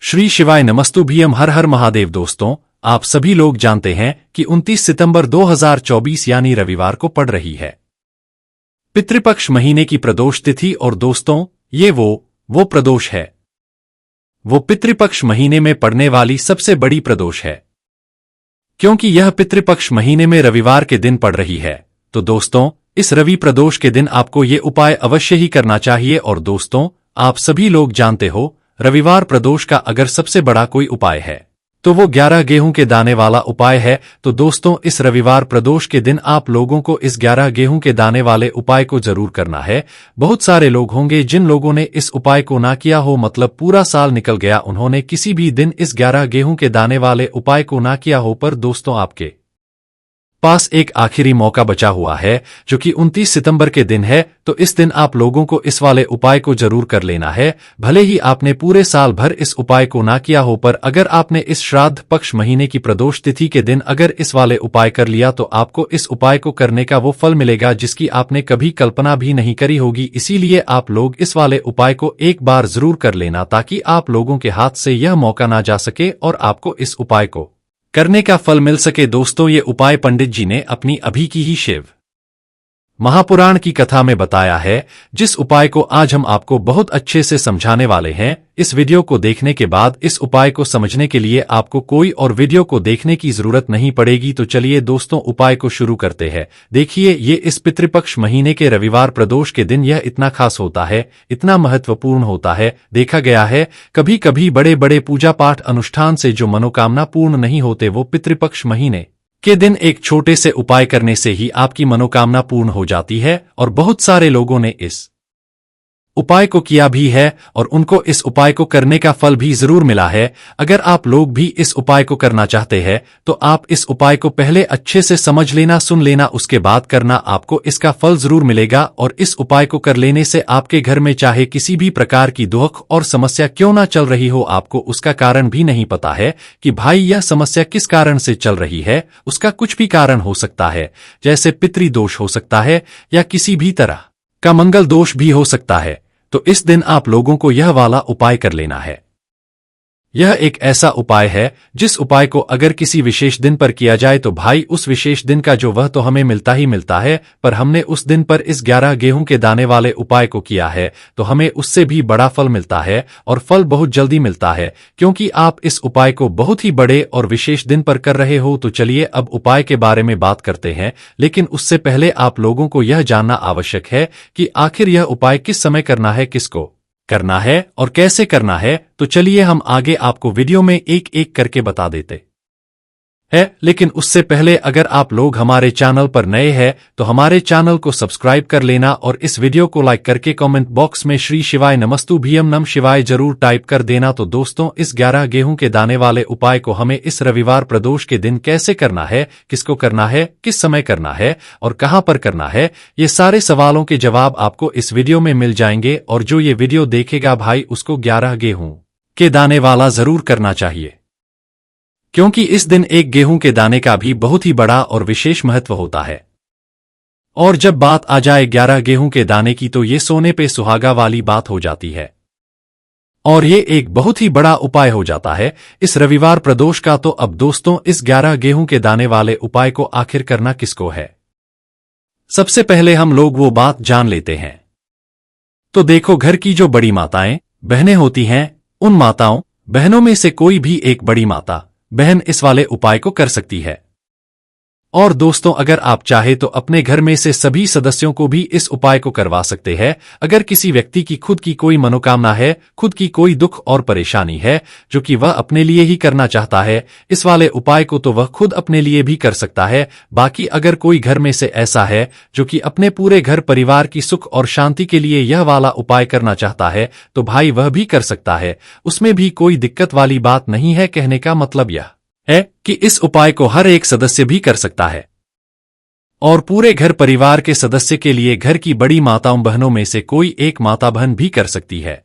श्री शिवाय नमस्तुभ्यम। हर हर महादेव। दोस्तों, आप सभी लोग जानते हैं कि 29 सितंबर 2024 यानी रविवार को पड़ रही है पितृपक्ष महीने की प्रदोष तिथि। और दोस्तों, ये वो प्रदोष है, वो पितृपक्ष महीने में पड़ने वाली सबसे बड़ी प्रदोष है, क्योंकि यह पितृपक्ष महीने में रविवार के दिन पड़ रही है। तो दोस्तों, इस रवि प्रदोष के दिन आपको ये उपाय अवश्य ही करना चाहिए। और दोस्तों, आप सभी लोग जानते हो, रविवार प्रदोष का अगर सबसे बड़ा कोई उपाय है तो वो 11 गेहूं के दाने वाला उपाय है। तो दोस्तों, इस रविवार प्रदोष के दिन आप लोगों को इस 11 गेहूं के दाने वाले उपाय को जरूर करना है। बहुत सारे लोग होंगे जिन लोगों ने इस उपाय को ना किया हो, मतलब पूरा साल निकल गया, उन्होंने किसी भी दिन इस 11 गेहूं के दाने वाले उपाय को ना किया हो। पर दोस्तों, आपके पास एक आखिरी मौका बचा हुआ है, जो कि 29 सितंबर के दिन है। तो इस दिन आप लोगों को इस वाले उपाय को जरूर कर लेना है, भले ही आपने पूरे साल भर इस उपाय को ना किया हो। पर अगर आपने इस श्राद्ध पक्ष महीने की प्रदोष तिथि के दिन अगर इस वाले उपाय कर लिया, तो आपको इस उपाय को करने का वो फल मिलेगा जिसकी आपने कभी कल्पना भी नहीं करी होगी। इसीलिए आप लोग इस वाले उपाय को एक बार जरूर कर लेना, ताकि आप लोगों के हाथ से यह मौका ना जा सके और आपको इस उपाय को करने का फल मिल सके। दोस्तों, ये उपाय पंडित जी ने अपनी अभी की ही शिव महापुराण की कथा में बताया है, जिस उपाय को आज हम आपको बहुत अच्छे से समझाने वाले हैं। इस वीडियो को देखने के बाद इस उपाय को समझने के लिए आपको कोई और वीडियो को देखने की जरूरत नहीं पड़ेगी। तो चलिए दोस्तों, उपाय को शुरू करते हैं। देखिए, ये इस पितृपक्ष महीने के रविवार प्रदोष के दिन यह इतना खास होता है, इतना महत्वपूर्ण होता है। देखा गया है, कभी कभी बड़े बड़े पूजा पाठ अनुष्ठान से जो मनोकामना पूर्ण नहीं होते, वो पितृपक्ष महीने के दिन एक छोटे से उपाय करने से ही आपकी मनोकामना पूर्ण हो जाती है। और बहुत सारे लोगों ने इस उपाय को किया भी है और उनको इस उपाय को करने का फल भी जरूर मिला है। अगर आप लोग भी इस उपाय को करना चाहते हैं, तो आप इस उपाय को पहले अच्छे से समझ लेना, सुन लेना, उसके बाद करना, आपको इसका फल जरूर मिलेगा। और इस उपाय को कर लेने से आपके घर में चाहे किसी भी प्रकार की दुख और समस्या क्यों ना चल रही हो, आपको उसका कारण भी नहीं पता है कि भाई यह समस्या किस कारण से चल रही है, उसका कुछ भी कारण हो सकता है, जैसे पितृदोष हो सकता है या किसी भी तरह का मंगल दोष भी हो सकता है। तो इस दिन आप लोगों को यह वाला उपाय कर लेना है। यह एक ऐसा उपाय है जिस उपाय को अगर किसी विशेष दिन पर किया जाए, तो भाई उस विशेष दिन का जो वह तो हमें मिलता ही मिलता है। पर हमने उस दिन पर इस 11 गेहूं के दाने वाले उपाय को किया है, तो हमें उससे भी बड़ा फल मिलता है, और फल बहुत जल्दी मिलता है, क्योंकि आप इस उपाय को बहुत ही बड़े और विशेष दिन पर कर रहे हो। तो चलिए अब उपाय के बारे में बात करते हैं, लेकिन उससे पहले आप लोगों को यह जानना आवश्यक है कि आखिर यह उपाय किस समय करना है, किसको करना है और कैसे करना है। तो चलिए हम आगे आपको वीडियो में एक एक करके बता देते है। लेकिन उससे पहले अगर आप लोग हमारे चैनल पर नए हैं, तो हमारे चैनल को सब्सक्राइब कर लेना और इस वीडियो को लाइक करके कमेंट बॉक्स में श्री शिवाय नमस्तुभ्यम नम शिवाय जरूर टाइप कर देना। तो दोस्तों, इस 11 गेहूं के दाने वाले उपाय को हमें इस रविवार प्रदोष के दिन कैसे करना है, किसको करना है, किस समय करना है और कहां पर करना है, ये सारे सवालों के जवाब आपको इस वीडियो में मिल जाएंगे। और जो ये वीडियो देखेगा भाई, उसको 11 गेहूं के दाने वाला जरूर करना चाहिए, क्योंकि इस दिन एक गेहूं के दाने का भी बहुत ही बड़ा और विशेष महत्व होता है। और जब बात आ जाए 11 गेहूं के दाने की, तो ये सोने पे सुहागा वाली बात हो जाती है, और ये एक बहुत ही बड़ा उपाय हो जाता है इस रविवार प्रदोष का। तो अब दोस्तों, इस 11 गेहूं के दाने वाले उपाय को आखिर करना किसको है, सबसे पहले हम लोग वो बात जान लेते हैं। तो देखो, घर की जो बड़ी माताएं बहनें होती हैं, उन माताओं बहनों में से कोई भी एक बड़ी माता बहन इस वाले उपाय को कर सकती है। और दोस्तों, अगर आप चाहे तो अपने घर में से सभी सदस्यों को भी इस उपाय को करवा सकते हैं। अगर किसी व्यक्ति की खुद की कोई मनोकामना है, खुद की कोई दुख और परेशानी है जो कि वह अपने लिए ही करना चाहता है, इस वाले उपाय को तो वह खुद अपने लिए भी कर सकता है। बाकी अगर कोई घर में से ऐसा है जो कि अपने पूरे घर परिवार की सुख और शांति के लिए यह वाला उपाय करना चाहता है, तो भाई वह भी कर सकता है, उसमें भी कोई दिक्कत वाली बात नहीं है। कहने का मतलब यह है कि इस उपाय को हर एक सदस्य भी कर सकता है, और पूरे घर परिवार के सदस्य के लिए घर की बड़ी माताओं बहनों में से कोई एक माता बहन भी कर सकती है।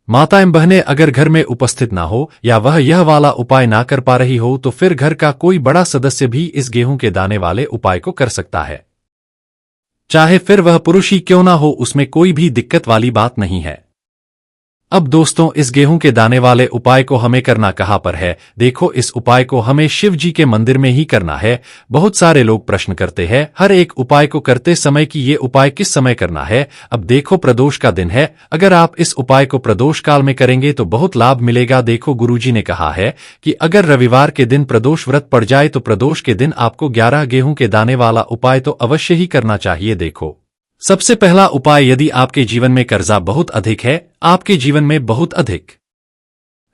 माताएं बहनें अगर घर में उपस्थित ना हो या वह यह वाला उपाय ना कर पा रही हो, तो फिर घर का कोई बड़ा सदस्य भी इस गेहूं के दाने वाले उपाय को कर सकता है, चाहे फिर वह पुरुष ही क्यों ना हो, उसमें कोई भी दिक्कत वाली बात नहीं है। अब दोस्तों, इस गेहूं के दाने वाले उपाय को हमें करना कहाँ पर है? देखो, इस उपाय को हमें शिव जी के मंदिर में ही करना है। बहुत सारे लोग प्रश्न करते हैं हर एक उपाय को करते समय कि ये उपाय किस समय करना है। अब देखो, प्रदोष का दिन है, अगर आप इस उपाय को प्रदोष काल में करेंगे तो बहुत लाभ मिलेगा। देखो, गुरुजी ने कहा है कि अगर रविवार के दिन प्रदोष व्रत पड़ जाए तो प्रदोष के दिन आपको 11 गेहूं के दाने वाला उपाय तो अवश्य ही करना चाहिए। देखो, सबसे पहला उपाय, यदि आपके जीवन में कर्जा बहुत अधिक है, आपके जीवन में बहुत अधिक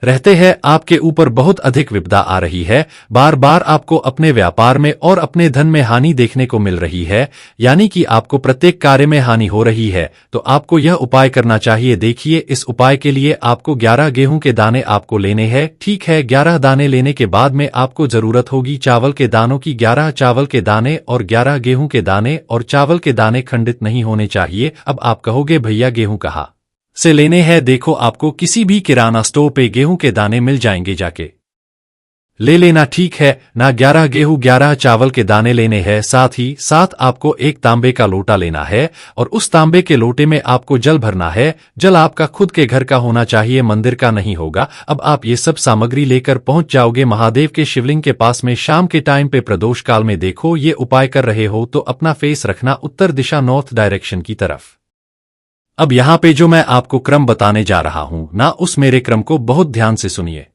रहते हैं, आपके ऊपर बहुत अधिक विपदा आ रही है, बार बार आपको अपने व्यापार में और अपने धन में हानि देखने को मिल रही है, यानी कि आपको प्रत्येक कार्य में हानि हो रही है, तो आपको यह उपाय करना चाहिए। देखिए, इस उपाय के लिए आपको 11 गेहूं के दाने आपको लेने हैं। ठीक है, 11 दाने लेने के बाद में आपको जरूरत होगी चावल के दानों की। 11 चावल के दाने और 11 गेहूं के दाने, और चावल के दाने खंडित नहीं होने चाहिए। अब आप कहोगे भैया गेहूं कहाँ से लेने हैं? देखो, आपको किसी भी किराना स्टोर पे गेहूं के दाने मिल जाएंगे, जाके ले लेना। ठीक है ना, 11 गेहूं 11 चावल के दाने लेने हैं। साथ ही साथ आपको एक तांबे का लोटा लेना है, और उस तांबे के लोटे में आपको जल भरना है। जल आपका खुद के घर का होना चाहिए, मंदिर का नहीं होगा। अब आप ये सब सामग्री लेकर पहुंच जाओगे महादेव के शिवलिंग के पास में शाम के टाइम पे प्रदोष काल में। देखो, ये उपाय कर रहे हो तो अपना फेस रखना उत्तर दिशा, नॉर्थ डायरेक्शन की तरफ। अब यहां पे जो मैं आपको क्रम बताने जा रहा हूं ना, उस मेरे क्रम को बहुत ध्यान से सुनिए।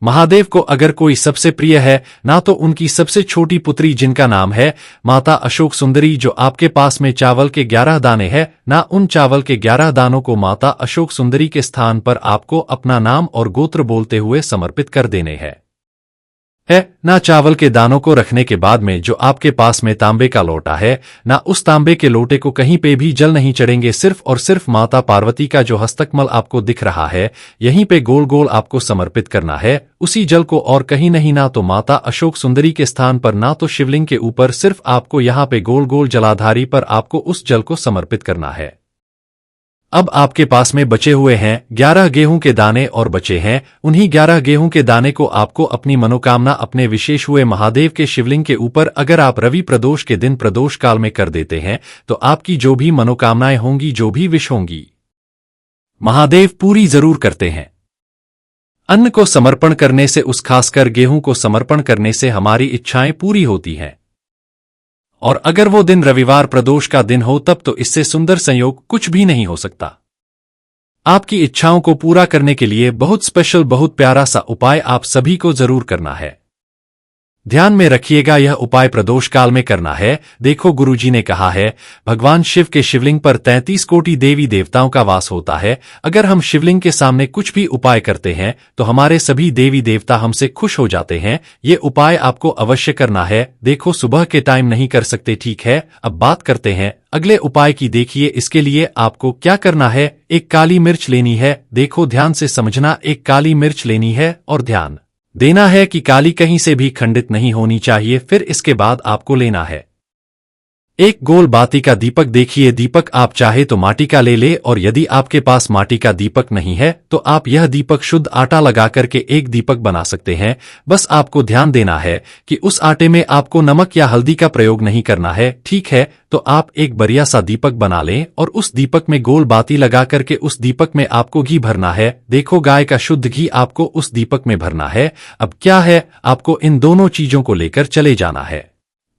महादेव को अगर कोई सबसे प्रिय है ना, तो उनकी सबसे छोटी पुत्री जिनका नाम है माता अशोक सुंदरी, जो आपके पास में चावल के 11 दाने हैं ना, उन चावल के 11 दानों को माता अशोक सुंदरी के स्थान पर आपको अपना नाम और गोत्र बोलते हुए समर्पित कर देने हैं ना। चावल के दानों को रखने के बाद में जो आपके पास में तांबे का लोटा है ना, उस तांबे के लोटे को कहीं पे भी जल नहीं चढ़ेंगे, सिर्फ और सिर्फ माता पार्वती का जो हस्तकमल आपको दिख रहा है यहीं पे गोल गोल आपको समर्पित करना है उसी जल को, और कहीं नहीं, ना तो माता अशोक सुंदरी के स्थान पर ना तो शिवलिंग के ऊपर, सिर्फ आपको यहाँ पे गोल गोल जलाधारी पर आपको उस जल को समर्पित करना है। अब आपके पास में बचे हुए हैं 11 गेहूं के दाने, और बचे हैं उन्हीं 11 गेहूं के दाने को आपको अपनी मनोकामना अपने विशेष हुए महादेव के शिवलिंग के ऊपर, अगर आप रवि प्रदोष के दिन प्रदोष काल में कर देते हैं तो आपकी जो भी मनोकामनाएं होंगी, जो भी विश होंगी, महादेव पूरी जरूर करते हैं। अन्न को समर्पण करने से, उस खासकर गेहूं को समर्पण करने से हमारी इच्छाएं पूरी होती हैं, और अगर वो दिन रविवार प्रदोष का दिन हो तब तो इससे सुंदर संयोग कुछ भी नहीं हो सकता। आपकी इच्छाओं को पूरा करने के लिए बहुत स्पेशल, बहुत प्यारा सा उपाय आप सभी को जरूर करना है। ध्यान में रखिएगा, यह उपाय प्रदोष काल में करना है। देखो, गुरुजी ने कहा है भगवान शिव के शिवलिंग पर 33 कोटि देवी देवताओं का वास होता है। अगर हम शिवलिंग के सामने कुछ भी उपाय करते हैं तो हमारे सभी देवी देवता हमसे खुश हो जाते हैं। ये उपाय आपको अवश्य करना है। देखो, सुबह के टाइम नहीं कर सकते, ठीक है। अब बात करते हैं अगले उपाय की। देखिए, इसके लिए आपको क्या करना है, एक काली मिर्च लेनी है। देखो, ध्यान से समझना, एक काली मिर्च लेनी है और ध्यान देना है कि काली कहीं से भी खंडित नहीं होनी चाहिए। फिर इसके बाद आपको लेना है एक गोल बाती का दीपक। देखिए, दीपक आप चाहे तो माटी का ले ले, और यदि आपके पास माटी का दीपक नहीं है तो आप यह दीपक शुद्ध आटा लगा करके एक दीपक बना सकते हैं। बस आपको ध्यान देना है कि उस आटे में आपको नमक या हल्दी का प्रयोग नहीं करना है, ठीक है। तो आप एक बढ़िया सा दीपक बना लें और उस दीपक में गोल बाती लगा करके उस दीपक में आपको घी भरना है। देखो, गाय का शुद्ध घी आपको उस दीपक में भरना है। अब क्या है, आपको इन दोनों चीजों को लेकर चले जाना है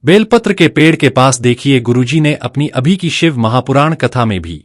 बेलपत्र के पेड़ के पास। देखिए, गुरुजी ने अपनी अभी की शिव महापुराण कथा में भी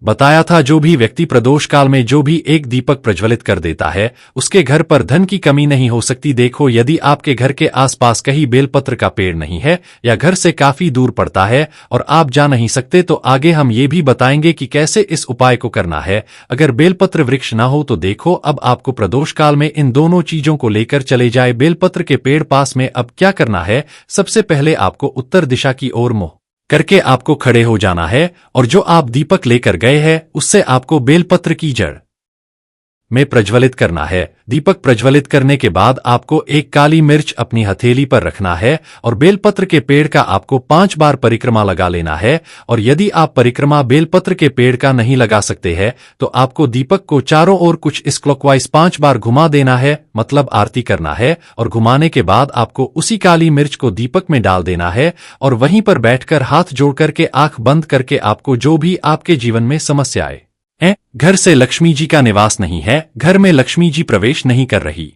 बताया था, जो भी व्यक्ति प्रदोष काल में जो भी एक दीपक प्रज्वलित कर देता है उसके घर पर धन की कमी नहीं हो सकती। देखो, यदि आपके घर के आसपास कहीं बेलपत्र का पेड़ नहीं है या घर से काफी दूर पड़ता है और आप जा नहीं सकते, तो आगे हम ये भी बताएंगे कि कैसे इस उपाय को करना है। अगर बेलपत्र वृक्ष ना हो तो देखो, अब आपको प्रदोष काल में इन दोनों चीजों को लेकर चले जाए बेलपत्र के पेड़ पास में। अब क्या करना है, सबसे पहले आपको उत्तर दिशा की ओर मुंह करके आपको खड़े हो जाना है, और जो आप दीपक लेकर गए हैं उससे आपको बेलपत्र की जड़ में प्रज्वलित करना है। दीपक प्रज्वलित करने के बाद आपको एक काली मिर्च अपनी हथेली पर रखना है, और बेलपत्र के पेड़ का आपको 5 बार परिक्रमा लगा लेना है। और यदि आप परिक्रमा बेलपत्र के पेड़ का नहीं लगा सकते हैं तो आपको दीपक को चारों ओर कुछ इस क्लॉकवाइज 5 बार घुमा देना है, मतलब आरती करना है। और घुमाने के बाद आपको उसी काली मिर्च को दीपक में डाल देना है, और वहीं पर बैठकर हाथ जोड़ करके आंख बंद करके आपको जो भी आपके जीवन में समस्याएं घर से लक्ष्मी जी का निवास नहीं है, घर में लक्ष्मी जी प्रवेश नहीं कर रही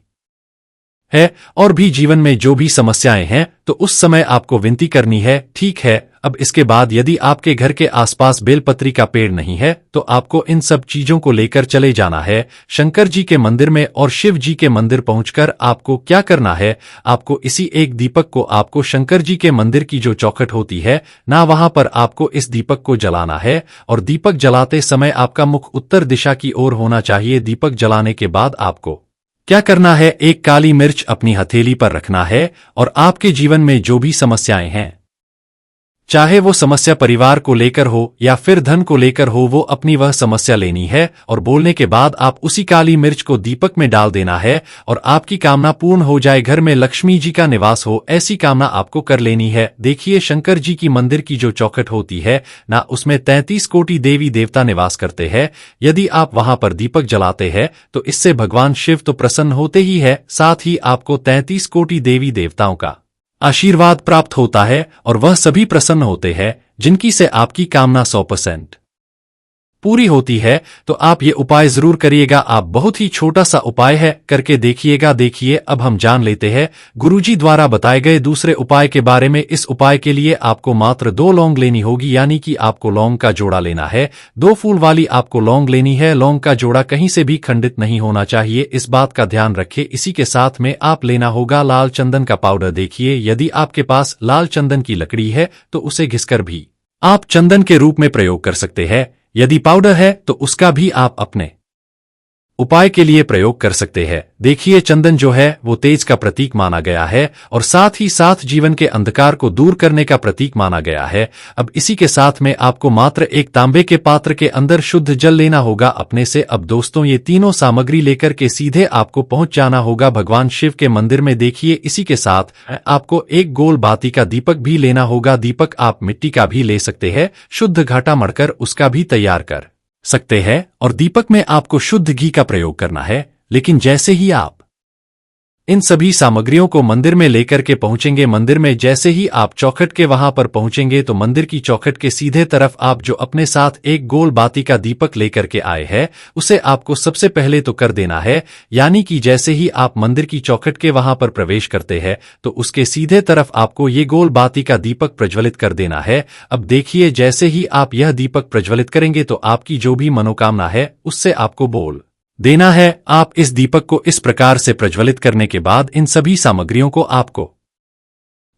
है और भी जीवन में जो भी समस्याएं हैं तो उस समय आपको विनती करनी है। ठीक है, अब इसके बाद यदि आपके घर के आसपास बेलपत्री का पेड़ नहीं है तो आपको इन सब चीजों को लेकर चले जाना है शंकर जी के मंदिर में और शिव जी के मंदिर पहुंचकर आपको क्या करना है, आपको इसी एक दीपक को आपको शंकर जी के मंदिर की जो चौखट होती है ना, वहां पर आपको इस दीपक को जलाना है और दीपक जलाते समय आपका मुख उत्तर दिशा की ओर होना चाहिए। दीपक जलाने के बाद आपको क्या करना है, एक काली मिर्च अपनी हथेली पर रखना है और आपके जीवन में जो भी समस्याएं हैं, चाहे वो समस्या परिवार को लेकर हो या फिर धन को लेकर हो, वो अपनी वह समस्या लेनी है और बोलने के बाद आप उसी काली मिर्च को दीपक में डाल देना है और आपकी कामना पूर्ण हो जाए, घर में लक्ष्मी जी का निवास हो, ऐसी कामना आपको कर लेनी है। देखिए शंकर जी की मंदिर की जो चौखट होती है ना, उसमें 33 कोटि देवी देवता निवास करते हैं। यदि आप वहां पर दीपक जलाते हैं तो इससे भगवान शिव तो प्रसन्न होते ही है, साथ ही आपको 33 कोटि देवी देवताओं का आशीर्वाद प्राप्त होता है और वह सभी प्रसन्न होते हैं जिनकी से आपकी कामना 100% पूरी होती है। तो आप ये उपाय जरूर करिएगा। आप बहुत ही छोटा सा उपाय है, करके देखिएगा। देखिए अब हम जान लेते हैं गुरुजी द्वारा बताए गए दूसरे उपाय के बारे में। इस उपाय के लिए आपको मात्र 2 लौंग लेनी होगी, यानी कि आपको लौंग का जोड़ा लेना है। 2 फूल वाली आपको लौंग लेनी है। लौंग का जोड़ा कहीं से भी खंडित नहीं होना चाहिए, इस बात का ध्यान रखिए। इसी के साथ में आप लेना होगा लाल चंदन का पाउडर। देखिए यदि आपके पास लाल चंदन की लकड़ी है तो उसे घिसकर भी आप चंदन के रूप में प्रयोग कर सकते हैं। यदि पाउडर है तो उसका भी आप अपने उपाय के लिए प्रयोग कर सकते हैं। देखिए चंदन जो है वो तेज का प्रतीक माना गया है और साथ ही साथ जीवन के अंधकार को दूर करने का प्रतीक माना गया है। अब इसी के साथ में आपको मात्र एक तांबे के पात्र के अंदर शुद्ध जल लेना होगा अपने से। अब दोस्तों ये तीनों सामग्री लेकर के सीधे आपको पहुंच जाना होगा भगवान शिव के मंदिर में। देखिए इसी के साथ आपको एक गोल बाती का दीपक भी लेना होगा। दीपक आप मिट्टी का भी ले सकते हैं, शुद्ध घाटा मढ़कर उसका भी तैयार कर सकते हैं और दीपक में आपको शुद्ध घी का प्रयोग करना है। लेकिन जैसे ही आप इन सभी सामग्रियों को मंदिर में लेकर के पहुंचेंगे, मंदिर में जैसे ही आप चौखट के वहां पर पहुंचेंगे तो मंदिर की चौखट के सीधे तरफ आप जो अपने साथ एक गोल बाती का दीपक लेकर के आए हैं उसे आपको सबसे पहले तो कर देना है। यानी कि जैसे ही आप मंदिर की चौखट के वहां पर प्रवेश करते हैं तो उसके सीधे तरफ आपको ये गोल बाती का दीपक प्रज्वलित कर देना है। अब देखिए जैसे ही आप यह दीपक प्रज्वलित करेंगे तो आपकी जो भी मनोकामना है उससे आपको बोल देना है। आप इस दीपक को इस प्रकार से प्रज्वलित करने के बाद इन सभी सामग्रियों को आपको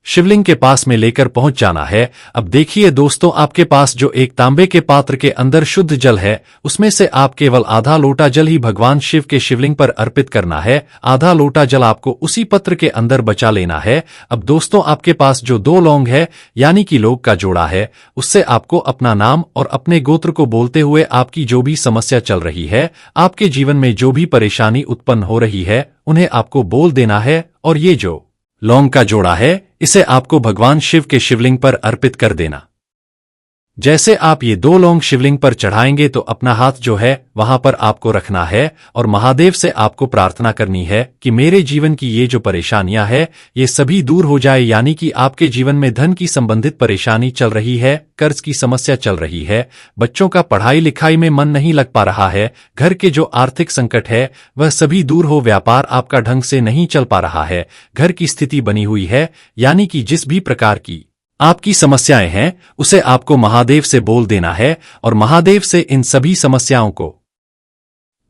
शिवलिंग के पास में लेकर पहुंच जाना है। अब देखिए दोस्तों आपके पास जो एक तांबे के पात्र के अंदर शुद्ध जल है उसमें से आप केवल आधा लोटा जल ही भगवान शिव के शिवलिंग पर अर्पित करना है। आधा लोटा जल आपको उसी पत्र के अंदर बचा लेना है। अब दोस्तों आपके पास जो 2 लौंग है यानी कि लौंग का जोड़ा है उससे आपको अपना नाम और अपने गोत्र को बोलते हुए आपकी जो भी समस्या चल रही है, आपके जीवन में जो भी परेशानी उत्पन्न हो रही है उन्हें आपको बोल देना है और ये जो लौंग का जोड़ा है इसे आपको भगवान शिव के शिवलिंग पर अर्पित कर देना। जैसे आप ये 2 लौंग शिवलिंग पर चढ़ाएंगे तो अपना हाथ जो है वहां पर आपको रखना है और महादेव से आपको प्रार्थना करनी है कि मेरे जीवन की ये जो परेशानियां है ये सभी दूर हो जाए। यानी कि आपके जीवन में धन की संबंधित परेशानी चल रही है, कर्ज की समस्या चल रही है, बच्चों का पढ़ाई लिखाई में मन नहीं लग पा रहा है, घर के जो आर्थिक संकट है वह सभी दूर हो, व्यापार आपका ढंग से नहीं चल पा रहा है, घर की स्थिति बनी हुई है, यानी कि जिस भी प्रकार की आपकी समस्याएं हैं उसे आपको महादेव से बोल देना है और महादेव से इन सभी समस्याओं को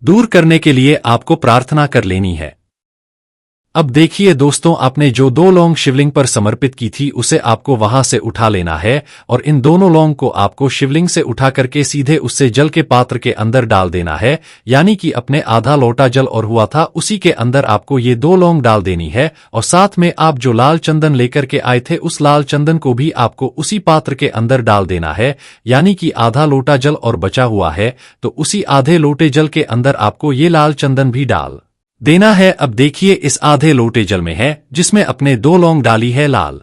दूर करने के लिए आपको प्रार्थना कर लेनी है। अब देखिए दोस्तों आपने जो 2 लौंग शिवलिंग पर समर्पित की थी उसे आपको वहां से उठा लेना है और इन दोनों लौंग को आपको शिवलिंग से उठा करके सीधे उससे जल के पात्र के अंदर डाल देना है। यानी कि अपने आधा लोटा जल और हुआ था उसी के अंदर आपको ये 2 लौंग डाल देनी है और साथ में आप जो लाल चंदन लेकर के आए थे उस लाल चंदन को भी आपको उसी पात्र के अंदर डाल देना है। यानी कि आधा लोटा जल और बचा हुआ है तो उसी आधे लोटे जल के अंदर आपको ये लाल चंदन भी डाल देना है। अब देखिए इस आधे लोटे जल में है जिसमें अपने 2 लौंग डाली है लाल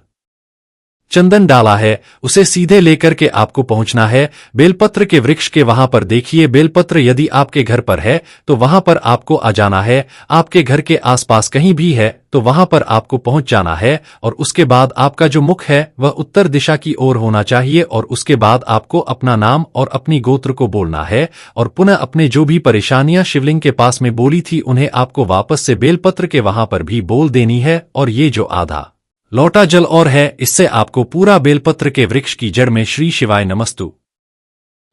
चंदन डाला है, उसे सीधे लेकर के आपको पहुंचना है बेलपत्र के वृक्ष के वहां पर। देखिए बेलपत्र यदि आपके घर पर है तो वहां पर आपको आ जाना है, आपके घर के आसपास कहीं भी है तो वहां पर आपको पहुंच जाना है। और उसके बाद आपका जो मुख है वह उत्तर दिशा की ओर होना चाहिए और उसके बाद आपको अपना नाम और अपनी गोत्र को बोलना है और पुनः अपने जो भी परेशानियां शिवलिंग के पास में बोली थी उन्हें आपको वापस से बेलपत्र के वहां पर भी बोल देनी है। और ये जो आधा लौटा जल और है इससे आपको पूरा बेलपत्र के वृक्ष की जड़ में श्री शिवाय नमस्तु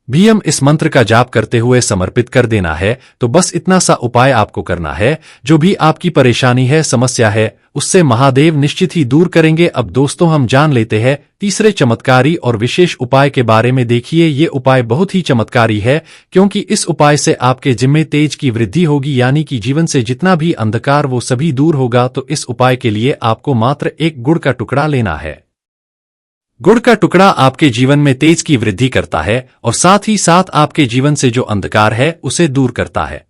भीम इस मंत्र का जाप करते हुए समर्पित कर देना है। तो बस इतना सा उपाय आपको करना है, जो भी आपकी परेशानी है समस्या है उससे महादेव निश्चित ही दूर करेंगे। अब दोस्तों हम जान लेते हैं तीसरे चमत्कारी और विशेष उपाय के बारे में। देखिए ये उपाय बहुत ही चमत्कारी है क्योंकि इस उपाय से आपके जिम्मे तेज की वृद्धि होगी, यानी कि जीवन से जितना भी अंधकार वो सभी दूर होगा। तो इस उपाय के लिए आपको मात्र एक गुड़ का टुकड़ा लेना है। गुड़ का टुकड़ा आपके जीवन में तेज की वृद्धि करता है और साथ ही साथ आपके जीवन से जो अंधकार है उसे दूर करता है।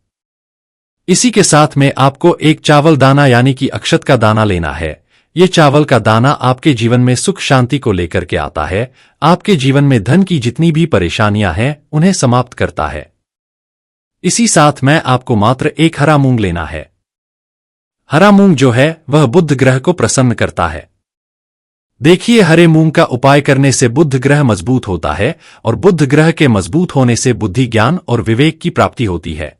इसी के साथ में आपको एक चावल दाना यानी कि अक्षत का दाना लेना है। ये चावल का दाना आपके जीवन में सुख शांति को लेकर के आता है, आपके जीवन में धन की जितनी भी परेशानियां हैं उन्हें समाप्त करता है। इसी साथ में आपको मात्र एक हरा मूंग लेना है। हरा मूंग जो है वह बुध ग्रह को प्रसन्न करता है। देखिए हरे मूंग का उपाय करने से बुध ग्रह मजबूत होता है और बुध ग्रह के मजबूत होने से बुद्धि, ज्ञान और विवेक की प्राप्ति होती है।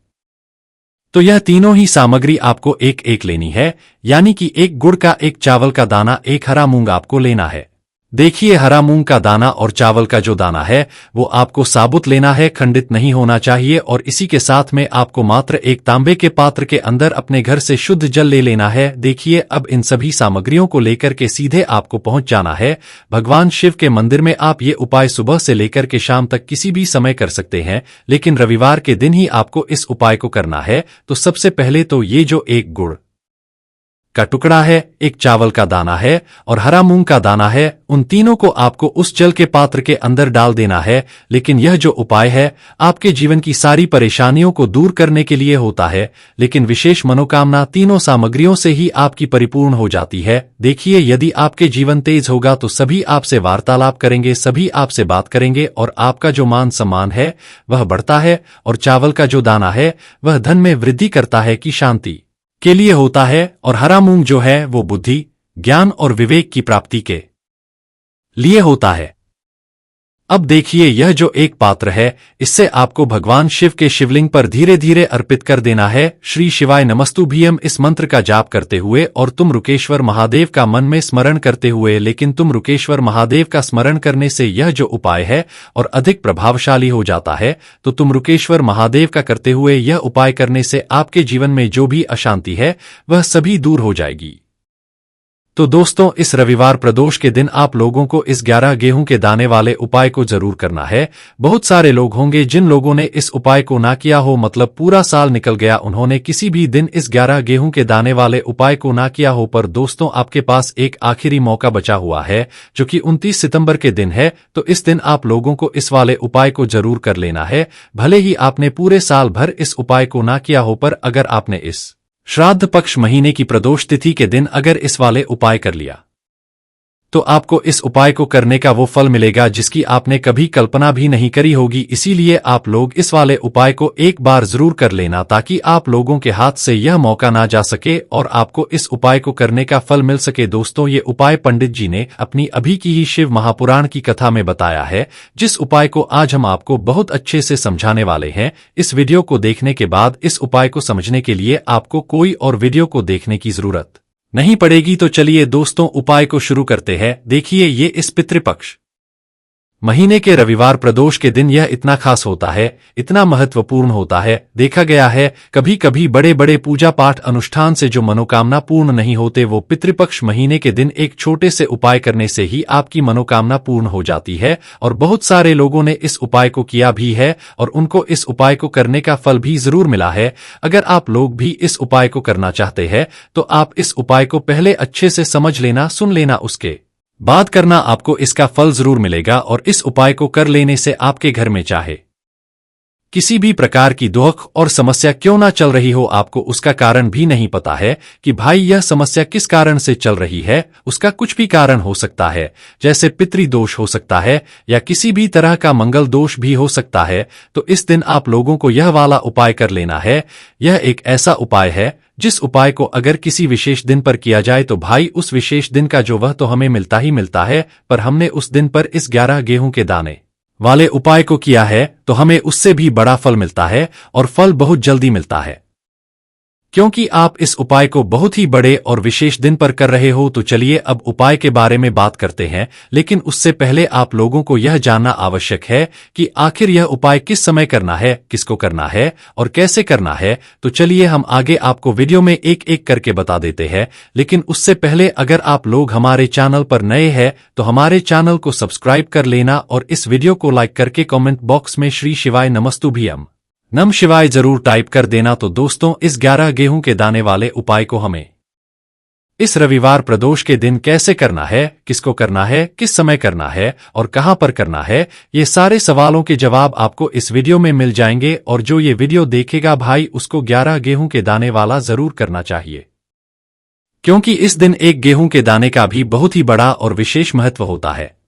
तो यह तीनों ही सामग्री आपको एक एक लेनी है, यानी कि एक गुड़ का, एक चावल का दाना, एक हरा मूंग आपको लेना है। देखिए हरा मूंग का दाना और चावल का जो दाना है वो आपको साबुत लेना है, खंडित नहीं होना चाहिए। और इसी के साथ में आपको मात्र एक तांबे के पात्र के अंदर अपने घर से शुद्ध जल ले लेना है। देखिए अब इन सभी सामग्रियों को लेकर के सीधे आपको पहुंच जाना है भगवान शिव के मंदिर में। आप ये उपाय सुबह से लेकर के शाम तक किसी भी समय कर सकते हैं, लेकिन रविवार के दिन ही आपको इस उपाय को करना है। तो सबसे पहले तो ये जो एक गुड़ का टुकड़ा है, एक चावल का दाना है और हरा मूंग का दाना है, उन तीनों को आपको उस जल के पात्र के अंदर डाल देना है। लेकिन यह जो उपाय है आपके जीवन की सारी परेशानियों को दूर करने के लिए होता है, लेकिन विशेष मनोकामना तीनों सामग्रियों से ही आपकी परिपूर्ण हो जाती है। देखिए यदि आपके जीवन तेज होगा तो सभी आपसे वार्तालाप करेंगे, सभी आपसे बात करेंगे और आपका जो मान सम्मान है वह बढ़ता है। और चावल का जो दाना है वह धन में वृद्धि करता है कि शांति के लिए होता है और हरा मूंग जो है वो बुद्धि, ज्ञान और विवेक की प्राप्ति के लिए होता है। अब देखिए यह जो एक पात्र है इससे आपको भगवान शिव के शिवलिंग पर धीरे धीरे अर्पित कर देना है श्री शिवाय नमस्तु भीम इस मंत्र का जाप करते हुए और तुम रुकेश्वर महादेव का मन में स्मरण करते हुए। लेकिन तुम रुकेश्वर महादेव का स्मरण करने से यह जो उपाय है और अधिक प्रभावशाली हो जाता है। तो तुम रुकेश्वर महादेव का करते हुए यह उपाय करने से आपके जीवन में जो भी अशांति है वह सभी दूर हो जाएगी। तो दोस्तों इस रविवार प्रदोष के दिन आप लोगों को इस 11 गेहूं के दाने वाले उपाय को जरूर करना है। बहुत सारे लोग होंगे जिन लोगों ने इस उपाय को ना किया हो, मतलब पूरा साल निकल गया उन्होंने किसी भी दिन इस 11 गेहूं के दाने वाले उपाय को ना किया हो। पर दोस्तों आपके पास एक आखिरी मौका बचा हुआ है जो कि 29 सितंबर के दिन है। तो इस दिन आप लोगों को इस वाले उपाय को जरूर कर लेना है, भले ही आपने पूरे साल भर इस उपाय को ना किया हो। पर अगर आपने इस श्राद्ध पक्ष महीने की प्रदोष तिथि के दिन अगर इस वाले उपाय कर लिया तो आपको इस उपाय को करने का वो फल मिलेगा जिसकी आपने कभी कल्पना भी नहीं करी होगी। इसीलिए आप लोग इस वाले उपाय को एक बार जरूर कर लेना ताकि आप लोगों के हाथ से यह मौका ना जा सके और आपको इस उपाय को करने का फल मिल सके। दोस्तों ये उपाय पंडित जी ने अपनी अभी की ही शिव महापुराण की कथा में बताया है, जिस उपाय को आज हम आपको बहुत अच्छे से समझाने वाले हैं। इस वीडियो को देखने के बाद इस उपाय को समझने के लिए आपको कोई और वीडियो को देखने की जरूरत नहीं पड़ेगी। तो चलिए दोस्तों उपाय को शुरू करते हैं। देखिए ये इस पितृपक्ष महीने के रविवार प्रदोष के दिन यह इतना खास होता है, इतना महत्वपूर्ण होता है। देखा गया है कभी कभी बड़े बड़े पूजा पाठ अनुष्ठान से जो मनोकामना पूर्ण नहीं होते वो पितृपक्ष महीने के दिन एक छोटे से उपाय करने से ही आपकी मनोकामना पूर्ण हो जाती है। और बहुत सारे लोगों ने इस उपाय को किया भी है और उनको इस उपाय को करने का फल भी जरूर मिला है। अगर आप लोग भी इस उपाय को करना चाहते हैं तो आप इस उपाय को पहले अच्छे से समझ लेना, सुन लेना, उसके बाद करना, आपको इसका फल जरूर मिलेगा। और इस उपाय को कर लेने से आपके घर में चाहे किसी भी प्रकार की दुख और समस्या क्यों ना चल रही हो, आपको उसका कारण भी नहीं पता है कि भाई यह समस्या किस कारण से चल रही है। उसका कुछ भी कारण हो सकता है, जैसे पितृदोष हो सकता है या किसी भी तरह का मंगल दोष भी हो सकता है। तो इस दिन आप लोगों को यह वाला उपाय कर लेना है। यह एक ऐसा उपाय है जिस उपाय को अगर किसी विशेष दिन पर किया जाए तो भाई उस विशेष दिन का जो वह तो हमें मिलता ही मिलता है, पर हमने उस दिन पर इस 11 गेहूं के दाने वाले उपाय को किया है तो हमें उससे भी बड़ा फल मिलता है, और फल बहुत जल्दी मिलता है। क्योंकि आप इस उपाय को बहुत ही बड़े और विशेष दिन पर कर रहे हो, तो चलिए अब उपाय के बारे में बात करते हैं। लेकिन उससे पहले आप लोगों को यह जानना आवश्यक है कि आखिर यह उपाय किस समय करना है, किसको करना है और कैसे करना है। तो चलिए हम आगे आपको वीडियो में एक एक करके बता देते हैं। लेकिन उससे पहले अगर आप लोग हमारे चैनल पर नए हैं तो हमारे चैनल को सब्सक्राइब कर लेना और इस वीडियो को लाइक करके कमेंट बॉक्स में श्री शिवाय नमस्तुभ्यम नम शिवाय जरूर टाइप कर देना। तो दोस्तों, इस 11 गेहूं के दाने वाले उपाय को हमें इस रविवार प्रदोष के दिन कैसे करना है, किसको करना है, किस समय करना है और कहां पर करना है, ये सारे सवालों के जवाब आपको इस वीडियो में मिल जाएंगे। और जो ये वीडियो देखेगा भाई उसको 11 गेहूं के दाने वाला जरूर करना चाहिए, क्योंकि इस दिन एक गेहूं के दाने का भी बहुत ही बड़ा और विशेष महत्व होता है।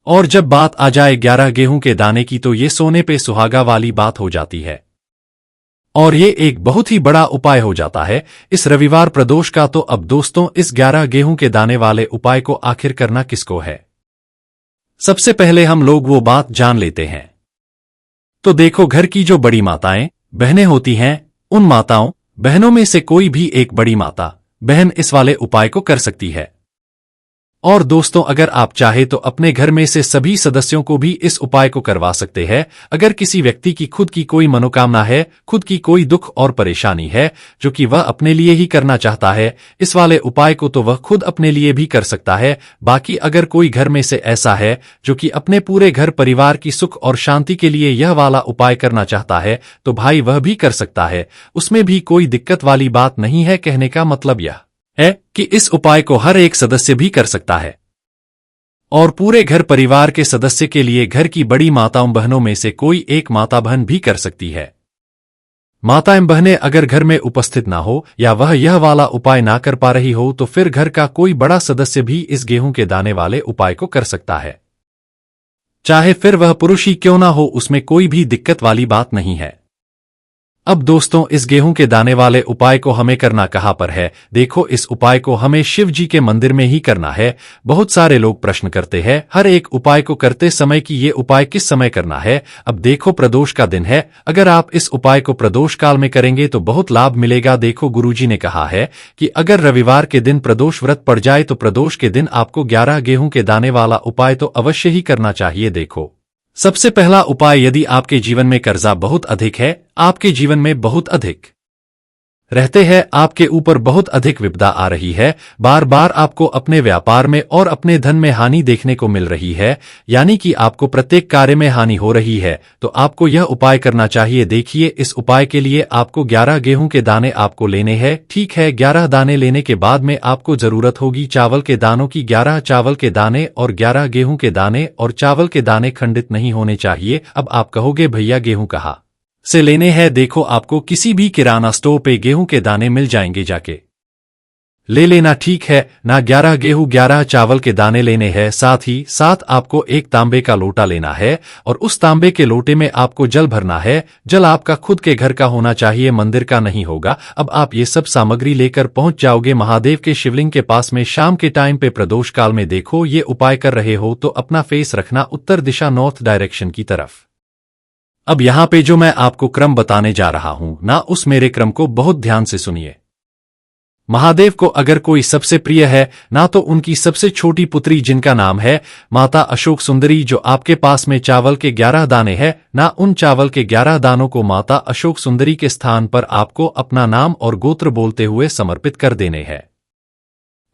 और जब बात आ जाए 11 गेहूं के दाने की तो ये सोने पे सुहागा वाली बात हो जाती है, और ये एक बहुत ही बड़ा उपाय हो जाता है इस रविवार प्रदोष का। तो अब दोस्तों, इस 11 गेहूं के दाने वाले उपाय को आखिर करना किसको है, सबसे पहले हम लोग वो बात जान लेते हैं। तो देखो, घर की जो बड़ी माताएं बहनें होती हैं, उन माताओं बहनों में से कोई भी एक बड़ी माता बहन इस वाले उपाय को कर सकती है। और दोस्तों, अगर आप चाहे तो अपने घर में से सभी सदस्यों को भी इस उपाय को करवा सकते हैं। अगर किसी व्यक्ति की खुद की कोई मनोकामना है, खुद की कोई दुख और परेशानी है जो कि वह अपने लिए ही करना चाहता है इस वाले उपाय को, तो वह खुद अपने लिए भी कर सकता है। बाकी अगर कोई घर में से ऐसा है जो कि अपने पूरे घर परिवार की सुख और शांति के लिए यह वाला उपाय करना चाहता है तो भाई वह भी कर सकता है, उसमें भी कोई दिक्कत वाली बात नहीं है। कहने का मतलब यह है कि इस उपाय को हर एक सदस्य भी कर सकता है, और पूरे घर परिवार के सदस्य के लिए घर की बड़ी माताओं बहनों में से कोई एक माता बहन भी कर सकती है। माताएं बहनें अगर घर में उपस्थित ना हो या वह यह वाला उपाय ना कर पा रही हो तो फिर घर का कोई बड़ा सदस्य भी इस गेहूं के दाने वाले उपाय को कर सकता है, चाहे फिर वह पुरुष ही क्यों ना हो, उसमें कोई भी दिक्कत वाली बात नहीं है। अब दोस्तों, इस गेहूं के दाने वाले उपाय को हमें करना कहां पर है। देखो, इस उपाय को हमें शिव जी के मंदिर में ही करना है। बहुत सारे लोग प्रश्न करते हैं हर एक उपाय को करते समय कि ये उपाय किस समय करना है। अब देखो, प्रदोष का दिन है, अगर आप इस उपाय को प्रदोष काल में करेंगे तो बहुत लाभ मिलेगा। देखो, गुरुजी ने कहा है कि अगर रविवार के दिन प्रदोष व्रत पड़ जाए तो प्रदोष के दिन आपको 11 गेहूं के दाने वाला उपाय तो अवश्य ही करना चाहिए। देखो, सबसे पहला उपाय, यदि आपके जीवन में कर्जा बहुत अधिक है, आपके जीवन में बहुत अधिक रहते हैं, आपके ऊपर बहुत अधिक विपदा आ रही है, बार बार आपको अपने व्यापार में और अपने धन में हानि देखने को मिल रही है, यानी कि आपको प्रत्येक कार्य में हानि हो रही है, तो आपको यह उपाय करना चाहिए। देखिए, इस उपाय के लिए आपको 11 गेहूं के दाने आपको लेने हैं। ठीक है, 11 दाने लेने के बाद में आपको जरूरत होगी चावल के दानों की। 11 चावल के दाने और 11 गेहूं के दाने, और चावल के दाने खंडित नहीं होने चाहिए। अब आप कहोगे भैया गेहूं कहाँ से लेने हैं। देखो, आपको किसी भी किराना स्टोर पे गेहूं के दाने मिल जाएंगे, जाके ले लेना। ठीक है ना, 11 गेहूं 11 चावल के दाने लेने हैं। साथ ही साथ आपको एक तांबे का लोटा लेना है, और उस तांबे के लोटे में आपको जल भरना है। जल आपका खुद के घर का होना चाहिए, मंदिर का नहीं होगा। अब आप ये सब सामग्री लेकर पहुंच जाओगे महादेव के शिवलिंग के पास में शाम के टाइम पे प्रदोष काल में। देखो, ये उपाय कर रहे हो तो अपना फेस रखना उत्तर दिशा, नॉर्थ डायरेक्शन की तरफ। अब यहां पे जो मैं आपको क्रम बताने जा रहा हूं ना, उस मेरे क्रम को बहुत ध्यान से सुनिए। महादेव को अगर कोई सबसे प्रिय है ना, तो उनकी सबसे छोटी पुत्री जिनका नाम है माता अशोक सुंदरी, जो आपके पास में चावल के 11 दाने हैं ना, उन चावल के 11 दानों को माता अशोक सुंदरी के स्थान पर आपको अपना नाम और गोत्र बोलते हुए समर्पित कर देने हैं।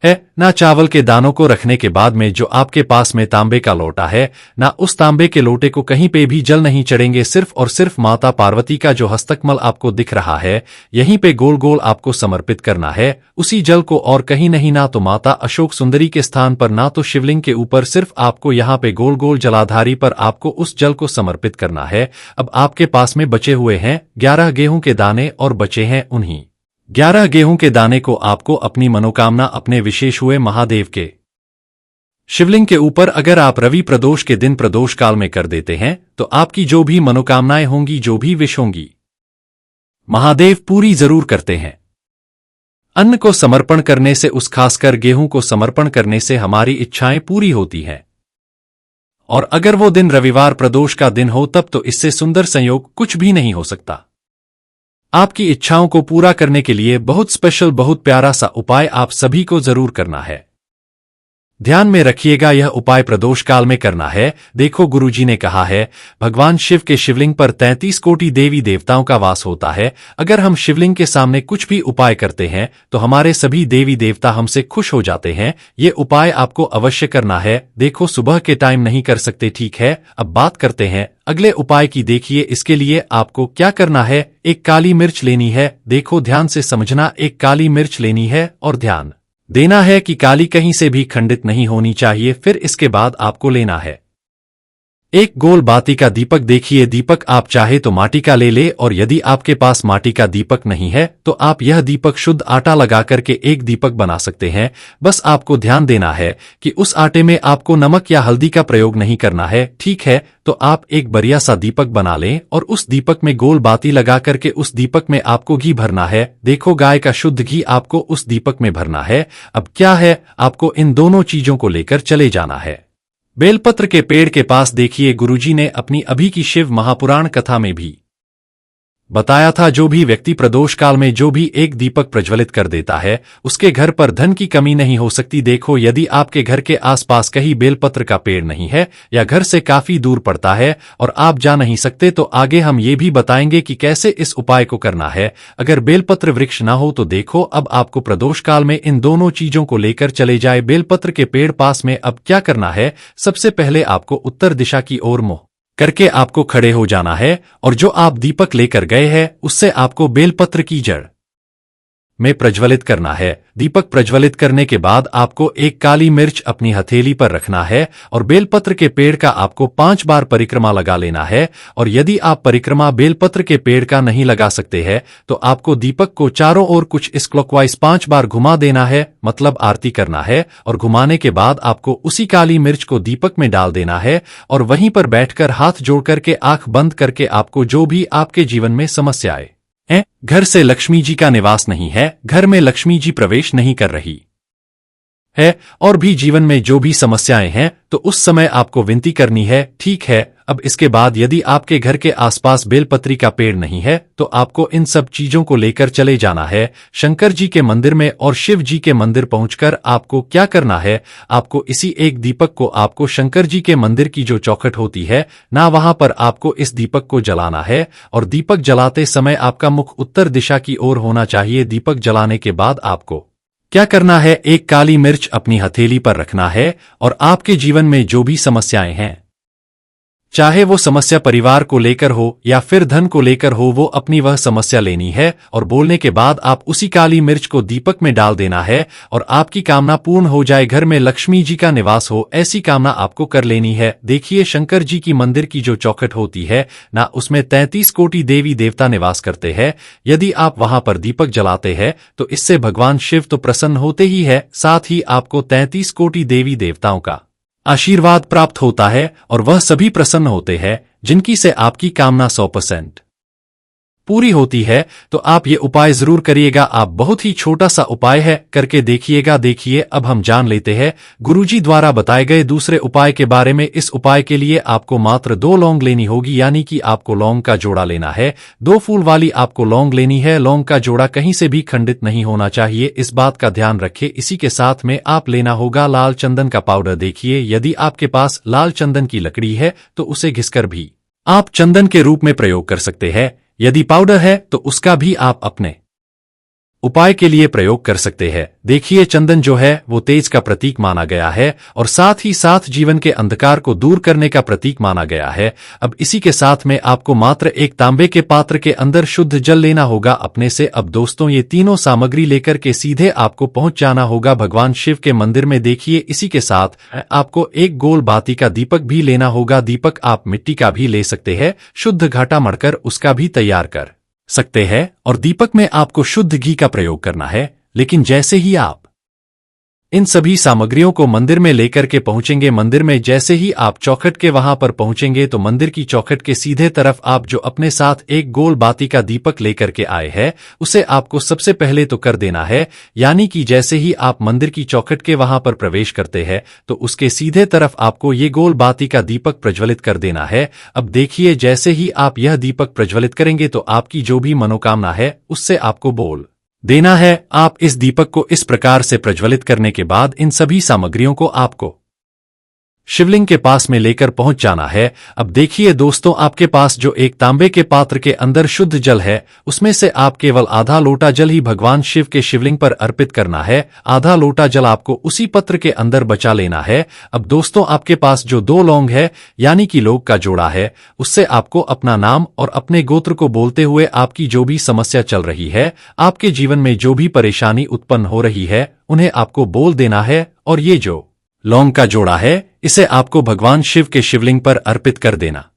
है, ना चावल के दानों को रखने के बाद में जो आपके पास में तांबे का लोटा है, ना उस तांबे के लोटे को कहीं पे भी जल नहीं चढ़ेंगे, सिर्फ और सिर्फ माता पार्वती का जो हस्तकमल आपको दिख रहा है यहीं पे गोल गोल आपको समर्पित करना है उसी जल को, और कहीं नहीं, ना तो माता अशोक सुंदरी के स्थान पर ना तो शिवलिंग के ऊपर, सिर्फ आपको यहाँ पे गोल गोल जलाधारी पर आपको उस जल को समर्पित करना है। अब आपके पास में बचे हुए हैं 11 गेहूं के दाने और बचे हैं उन्हीं 11 गेहूं के दाने को आपको अपनी मनोकामना अपने विशेष हुए महादेव के शिवलिंग के ऊपर अगर आप रवि प्रदोष के दिन प्रदोष काल में कर देते हैं तो आपकी जो भी मनोकामनाएं होंगी, जो भी विश होंगी, महादेव पूरी जरूर करते हैं। अन्न को समर्पण करने से, उस खासकर गेहूं को समर्पण करने से हमारी इच्छाएं पूरी होती हैं। और अगर वो दिन रविवार प्रदोष का दिन हो तब तो इससे सुंदर संयोग कुछ भी नहीं हो सकता। आपकी इच्छाओं को पूरा करने के लिए बहुत स्पेशल, बहुत प्यारा सा उपाय आप सभी को जरूर करना है। ध्यान में रखिएगा, यह उपाय प्रदोष काल में करना है। देखो, गुरुजी ने कहा है भगवान शिव के शिवलिंग पर 33 कोटि देवी देवताओं का वास होता है। अगर हम शिवलिंग के सामने कुछ भी उपाय करते हैं तो हमारे सभी देवी देवता हमसे खुश हो जाते हैं। ये उपाय आपको अवश्य करना है। देखो, सुबह के टाइम नहीं कर सकते, ठीक है। अब बात करते हैं अगले उपाय की। देखिए, इसके लिए आपको क्या करना है, एक काली मिर्च लेनी है। देखो, ध्यान से समझना, एक काली मिर्च लेनी है और ध्यान देना है कि काली कहीं से भी खंडित नहीं होनी चाहिए। फिर इसके बाद आपको लेना है एक गोल बाती का दीपक। देखिए, दीपक आप चाहे तो माटी का ले ले, और यदि आपके पास माटी का दीपक नहीं है तो आप यह दीपक शुद्ध आटा लगा करके एक दीपक बना सकते हैं। बस आपको ध्यान देना है कि उस आटे में आपको नमक या हल्दी का प्रयोग नहीं करना है, ठीक है। तो आप एक बढ़िया सा दीपक बना लें और उस दीपक में गोल बाती लगा करके उस दीपक में आपको घी भरना है। देखो, गाय का शुद्ध घी आपको उस दीपक में भरना है। अब क्या है, आपको इन दोनों चीजों को लेकर चले जाना है बेलपत्र के पेड़ के पास। देखिए, गुरुजी ने अपनी अभी की शिव महापुराण कथा में भी बताया था, जो भी व्यक्ति प्रदोष काल में जो भी एक दीपक प्रज्वलित कर देता है उसके घर पर धन की कमी नहीं हो सकती। देखो, यदि आपके घर के आसपास कहीं बेलपत्र का पेड़ नहीं है या घर से काफी दूर पड़ता है और आप जा नहीं सकते तो आगे हम ये भी बताएंगे कि कैसे इस उपाय को करना है। अगर बेलपत्र वृक्ष ना हो तो देखो, अब आपको प्रदोष काल में इन दोनों चीजों को लेकर चले जाए बेलपत्र के पेड़ पास में। अब क्या करना है, सबसे पहले आपको उत्तर दिशा की ओर मुंह करके आपको खड़े हो जाना है और जो आप दीपक लेकर गए हैं उससे आपको बेलपत्र की जड़ में प्रज्वलित करना है। दीपक प्रज्वलित करने के बाद आपको एक काली मिर्च अपनी हथेली पर रखना है और बेलपत्र के पेड़ का आपको 5 बार परिक्रमा लगा लेना है। और यदि आप परिक्रमा बेलपत्र के पेड़ का नहीं लगा सकते हैं तो आपको दीपक को चारों ओर कुछ इस क्लॉकवाइज 5 बार घुमा देना है, मतलब आरती करना है। और घुमाने के बाद आपको उसी काली मिर्च को दीपक में डाल देना है और वहीं पर बैठकर हाथ जोड़ करके आंख बंद करके आपको जो भी आपके जीवन में समस्याएं घर से लक्ष्मी जी का निवास नहीं है, घर में लक्ष्मी जी प्रवेश नहीं कर रही है और भी जीवन में जो भी समस्याएं हैं तो उस समय आपको विनती करनी है, ठीक है। अब इसके बाद यदि आपके घर के आसपास बेलपत्री का पेड़ नहीं है तो आपको इन सब चीजों को लेकर चले जाना है शंकर जी के मंदिर में और शिव जी के मंदिर पहुंचकर आपको क्या करना है, आपको इसी एक दीपक को आपको शंकर जी के मंदिर की जो चौखट होती है ना, वहां पर आपको इस दीपक को जलाना है। और दीपक जलाते समय आपका मुख उत्तर दिशा की ओर होना चाहिए। दीपक जलाने के बाद आपको क्या करना है, एक काली मिर्च अपनी हथेली पर रखना है और आपके जीवन में जो भी समस्याएं हैं, चाहे वो समस्या परिवार को लेकर हो या फिर धन को लेकर हो, वो अपनी वह समस्या लेनी है और बोलने के बाद आप उसी काली मिर्च को दीपक में डाल देना है और आपकी कामना पूर्ण हो जाए, घर में लक्ष्मी जी का निवास हो, ऐसी कामना आपको कर लेनी है। देखिए, शंकर जी की मंदिर की जो चौखट होती है ना, उसमें 33 कोटि देवी देवता निवास करते हैं। यदि आप वहां पर दीपक जलाते हैं तो इससे भगवान शिव तो प्रसन्न होते ही है, साथ ही आपको 33 कोटि देवी देवताओं का आशीर्वाद प्राप्त होता है और वह सभी प्रसन्न होते हैं जिनकी से आपकी कामना 100% पूरी होती है। तो आप ये उपाय जरूर करिएगा। आप बहुत ही छोटा सा उपाय है, करके देखिएगा। देखिए, अब हम जान लेते हैं गुरुजी द्वारा बताए गए दूसरे उपाय के बारे में। इस उपाय के लिए आपको मात्र 2 लौंग लेनी होगी, यानी कि आपको लौंग का जोड़ा लेना है। 2 फूल वाली आपको लौंग लेनी है। लौंग का जोड़ा कहीं से भी खंडित नहीं होना चाहिए, इस बात का ध्यान रखें। इसी के साथ में आप लेना होगा लाल चंदन का पाउडर। देखिए, यदि आपके पास लाल चंदन की लकड़ी है तो उसे घिसकर भी आप चंदन के रूप में प्रयोग कर सकते हैं। यदि पाउडर है तो उसका भी आप अपने उपाय के लिए प्रयोग कर सकते हैं। देखिए, चंदन जो है वो तेज का प्रतीक माना गया है और साथ ही साथ जीवन के अंधकार को दूर करने का प्रतीक माना गया है। अब इसी के साथ में आपको मात्र एक तांबे के पात्र के अंदर शुद्ध जल लेना होगा अपने से। अब दोस्तों, ये तीनों सामग्री लेकर के सीधे आपको पहुंच जाना होगा भगवान शिव के मंदिर में। देखिए, इसी के साथ आपको एक गोल बाती का दीपक भी लेना होगा। दीपक आप मिट्टी का भी ले सकते हैं, शुद्ध घाटा मढ़कर उसका भी तैयार कर सकते हैं। और दीपक में आपको शुद्ध घी का प्रयोग करना है। लेकिन जैसे ही आप इन सभी सामग्रियों को मंदिर में लेकर के पहुंचेंगे, मंदिर में जैसे ही आप चौखट के वहां पर पहुंचेंगे तो मंदिर की चौखट के सीधे तरफ आप जो अपने साथ एक गोल बाती का दीपक लेकर के आए हैं उसे आपको सबसे पहले तो कर देना है। यानी कि जैसे ही आप मंदिर की चौखट के वहां पर प्रवेश करते हैं तो उसके सीधे तरफ आपको ये गोल बाती का दीपक प्रज्वलित कर देना है। अब देखिए, जैसे ही आप यह दीपक प्रज्वलित करेंगे तो आपकी जो भी मनोकामना है उससे आपको बोल देना है। आप इस दीपक को इस प्रकार से प्रज्वलित करने के बाद इन सभी सामग्रियों को आपको शिवलिंग के पास में लेकर पहुंच जाना है। अब देखिए दोस्तों, आपके पास जो एक तांबे के पात्र के अंदर शुद्ध जल है उसमें से आप केवल आधा लोटा जल ही भगवान शिव के शिवलिंग पर अर्पित करना है। आधा लोटा जल आपको उसी पत्र के अंदर बचा लेना है। अब दोस्तों, आपके पास जो 2 लौंग है यानी कि लौंग का जोड़ा है उससे आपको अपना नाम और अपने गोत्र को बोलते हुए आपकी जो भी समस्या चल रही है, आपके जीवन में जो भी परेशानी उत्पन्न हो रही है, उन्हें आपको बोल देना है। और ये जो लौंग का जोड़ा है इसे आपको भगवान शिव के शिवलिंग पर अर्पित कर देना।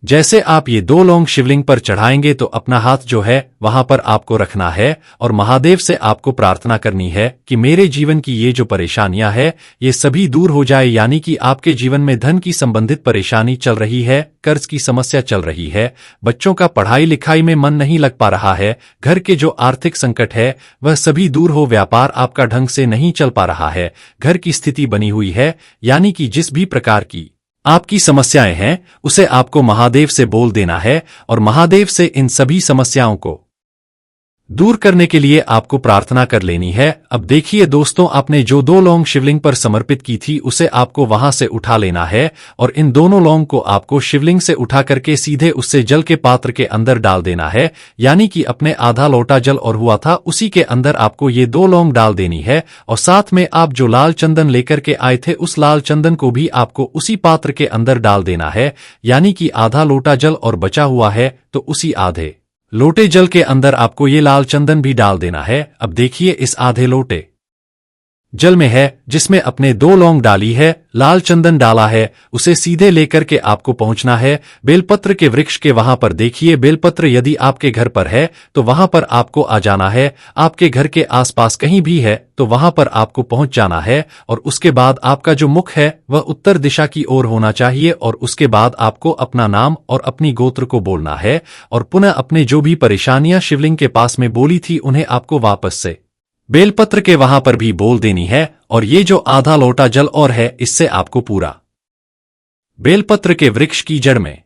जैसे आप ये 2 लौंग शिवलिंग पर चढ़ाएंगे तो अपना हाथ जो है वहां पर आपको रखना है और महादेव से आपको प्रार्थना करनी है कि मेरे जीवन की ये जो परेशानियां है ये सभी दूर हो जाए। यानी कि आपके जीवन में धन की संबंधित परेशानी चल रही है, कर्ज की समस्या चल रही है, बच्चों का पढ़ाई लिखाई में मन नहीं लग पा रहा है, घर के जो आर्थिक संकट है वह सभी दूर हो, व्यापार आपका ढंग से नहीं चल पा रहा है, घर की स्थिति बनी हुई है, यानी कि जिस भी प्रकार की आपकी समस्याएं हैं उसे आपको महादेव से बोल देना है और महादेव से इन सभी समस्याओं को दूर करने के लिए आपको प्रार्थना कर लेनी है। अब देखिए दोस्तों, आपने जो 2 लौंग शिवलिंग पर समर्पित की थी उसे आपको वहां से उठा लेना है और इन दोनों लौंग को आपको शिवलिंग से उठा करके सीधे उससे जल के पात्र के अंदर डाल देना है। यानी कि अपने आधा लोटा जल और हुआ था उसी के अंदर आपको ये 2 लौंग डाल देनी है और साथ में आप जो लाल चंदन लेकर के आए थे उस लाल चंदन को भी आपको उसी पात्र के अंदर डाल देना है। यानी कि आधा लोटा जल और बचा हुआ है तो उसी आधे लोटे जल के अंदर आपको ये लाल चंदन भी डाल देना है। अब देखिए, इस आधे लोटे जल में है जिसमें अपने 2 लौंग डाली है, लाल चंदन डाला है, उसे सीधे लेकर के आपको पहुंचना है बेलपत्र के वृक्ष के वहां पर। देखिए, बेलपत्र यदि आपके घर पर है तो वहां पर आपको आ जाना है, आपके घर के आसपास कहीं भी है तो वहां पर आपको पहुंच जाना है और उसके बाद आपका जो मुख है वह उत्तर दिशा की ओर होना चाहिए और उसके बाद आपको अपना नाम और अपनी गोत्र को बोलना है और पुनः अपने जो भी परेशानियां शिवलिंग के पास में बोली थी उन्हें आपको वापस से बेलपत्र के वहां पर भी बोल देनी है। और ये जो आधा लोटा जल और है इससे आपको पूरा बेलपत्र के वृक्ष की जड़ में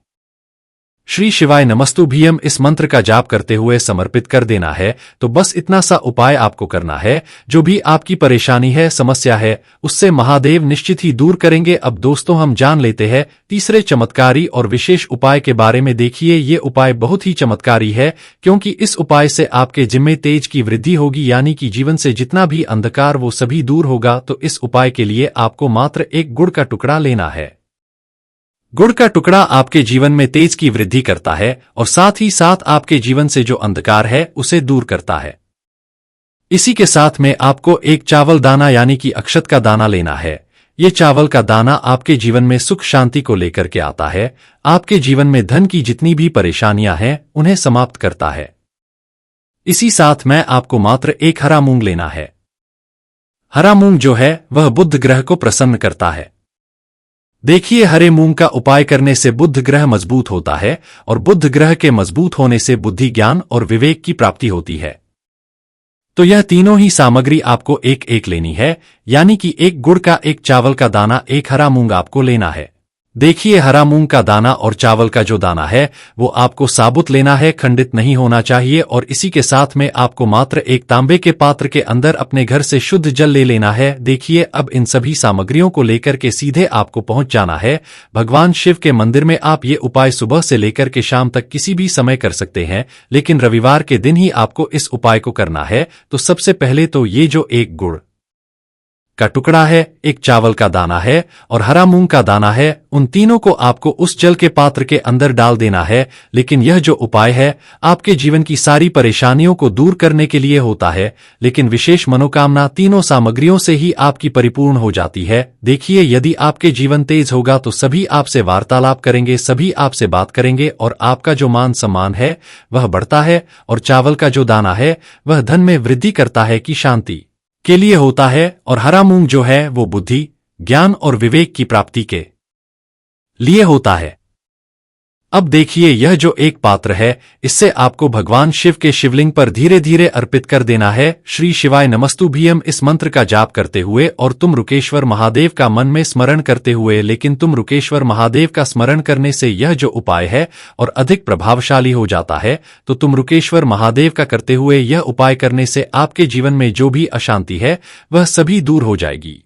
श्री शिवाय नमस्तुभ्यम इस मंत्र का जाप करते हुए समर्पित कर देना है। तो बस इतना सा उपाय आपको करना है। जो भी आपकी परेशानी है, समस्या है, उससे महादेव निश्चित ही दूर करेंगे। अब दोस्तों, हम जान लेते हैं तीसरे चमत्कारी और विशेष उपाय के बारे में। देखिए, ये उपाय बहुत ही चमत्कारी है क्योंकि इस उपाय से आपके जिम्मे तेज की वृद्धि होगी, यानी कि जीवन से जितना भी अंधकार वो सभी दूर होगा। तो इस उपाय के लिए आपको मात्र एक गुड़ का टुकड़ा लेना है। गुड़ का टुकड़ा आपके जीवन में तेज की वृद्धि करता है और साथ ही साथ आपके जीवन से जो अंधकार है उसे दूर करता है। इसी के साथ में आपको एक चावल दाना यानी कि अक्षत का दाना लेना है। ये चावल का दाना आपके जीवन में सुख शांति को लेकर के आता है, आपके जीवन में धन की जितनी भी परेशानियां हैं उन्हें समाप्त करता है। इसी साथ में आपको मात्र एक हरा मूंग लेना है। हरा मूंग जो है वह बुध ग्रह को प्रसन्न करता है। देखिए, हरे मूंग का उपाय करने से बुध ग्रह मजबूत होता है और बुध ग्रह के मजबूत होने से बुद्धि, ज्ञान और विवेक की प्राप्ति होती है। तो यह तीनों ही सामग्री आपको एक एक लेनी है, यानी कि एक गुड़ का, एक चावल का दाना, एक हरा मूंग आपको लेना है। देखिए, हरा मूंग का दाना और चावल का जो दाना है वो आपको साबुत लेना है, खंडित नहीं होना चाहिए। और इसी के साथ में आपको मात्र एक तांबे के पात्र के अंदर अपने घर से शुद्ध जल ले लेना है। देखिए, अब इन सभी सामग्रियों को लेकर के सीधे आपको पहुंच जाना है भगवान शिव के मंदिर में। आप ये उपाय सुबह से लेकर के शाम तक किसी भी समय कर सकते हैं, लेकिन रविवार के दिन ही आपको इस उपाय को करना है। तो सबसे पहले तो ये जो एक गुड़ का टुकड़ा है, एक चावल का दाना है और हरा मूंग का दाना है, उन तीनों को आपको उस जल के पात्र के अंदर डाल देना है। लेकिन यह जो उपाय है आपके जीवन की सारी परेशानियों को दूर करने के लिए होता है, लेकिन विशेष मनोकामना तीनों सामग्रियों से ही आपकी परिपूर्ण हो जाती है। देखिए, यदि आपके जीवन तेज होगा तो सभी आपसे वार्तालाप करेंगे, सभी आपसे बात करेंगे और आपका जो मान सम्मान है वह बढ़ता है। और चावल का जो दाना है वह धन में वृद्धि करता है कि शांति के लिए होता है। और हरा मूंग जो है वो बुद्धि, ज्ञान और विवेक की प्राप्ति के लिए होता है। अब देखिए, यह जो एक पात्र है इससे आपको भगवान शिव के शिवलिंग पर धीरे धीरे अर्पित कर देना है। श्री शिवाय नमस्तुभ्यम इस मंत्र का जाप करते हुए और तुम रुकेश्वर महादेव का मन में स्मरण करते हुए। लेकिन तुम रुकेश्वर महादेव का स्मरण करने से यह जो उपाय है और अधिक प्रभावशाली हो जाता है। तो तुम रुकेश्वर महादेव का करते हुए यह उपाय करने से आपके जीवन में जो भी अशांति है वह सभी दूर हो जाएगी।